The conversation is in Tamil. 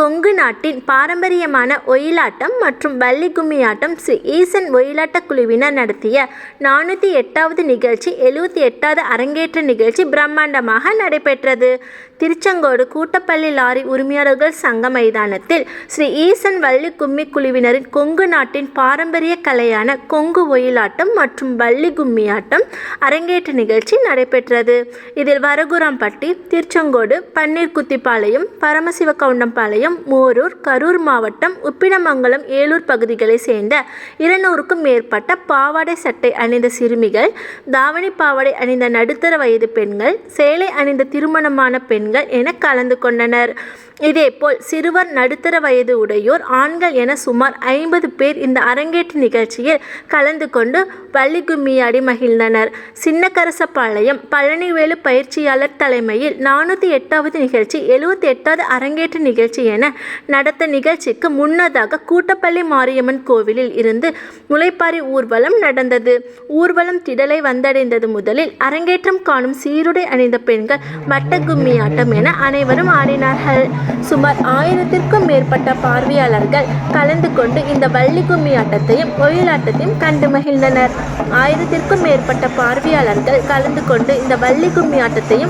கொங்கு நாட்டின் பாரம்பரியமான ஒயிலாட்டம் மற்றும் வள்ளி கும்மியாட்டம் ஸ்ரீ ஈசன் ஒயிலாட்டக் குழுவினர் நடத்திய 408வது நிகழ்ச்சி 78வது அரங்கேற்ற நிகழ்ச்சி பிரம்மாண்டமாக நடைபெற்றது. திருச்செங்கோடு கூட்டப்பள்ளி லாரி உரிமையாளர்கள் சங்க மைதானத்தில் ஸ்ரீ ஈசன் வள்ளி கும்மி குழுவினரின் கொங்கு நாட்டின் பாரம்பரிய கலையான கொங்கு ஒயிலாட்டம் மற்றும் வள்ளி கும்மியாட்டம் அரங்கேற்ற நிகழ்ச்சி நடைபெற்றது. இதில் வரகுராம்பட்டி, திருச்செங்கோடு, பன்னீர்குத்திப்பாளையம், பரமசிவகவுண்டம்பாளையம், மோரூர், கரூர் மாவட்டம், உப்பினமங்கலம், ஏலூர் பகுதிகளை சேர்ந்த 200க்கும் மேற்பட்ட பாவாடை சட்டை அணிந்த சிறுமிகள், தாவணி பாவாடை அணிந்த நடுத்தர வயது பெண்கள், சேலை அணிந்த திருமணமான பெண்கள் என கலந்து கொண்டனர். இதேபோல் சிறுவர், நடுத்தர வயது உடையோர், ஆண்கள் என சுமார் 50 பேர் இந்த அரங்கேற்ற நிகழ்ச்சியில் கலந்து கொண்டு வள்ளி கும்மியாடி மகிழ்ந்தனர். சின்னக்கரசபாளையம் பழனிவேலு பயிற்சியாளர் தலைமையில் 408வது நிகழ்ச்சி 78வது அரங்கேற்ற நிகழ்ச்சி என நடத்த நிகழ்ச்சிக்கு முன்னதாக கூட்டப்பள்ளி மாரியம்மன் கோவிலில் இருந்து முளைப்பாரி ஊர்வலம் நடந்தது. ஊர்வலம் திடலை வந்தடைந்தது. முதலில் அரங்கேற்றம் காணும் சீருடை அணிந்த பெண்கள் வட்ட கும்மியாட்டம் என அனைவரும் ஆடினார்கள். சுமார் 1000த்திற்கும் மேற்பட்ட பார்வையாளர்கள் கலந்து கொண்டு இந்த வள்ளி கும்மியாட்டத்தையும் ஒயிலாட்டத்தையும் கண்டு மகிழ்ந்தனர். 1000த்திற்கும் மேற்பட்ட பார்வையாளர்கள் கலந்து கொண்டு இந்த வள்ளி கும்மியாட்டத்தையும்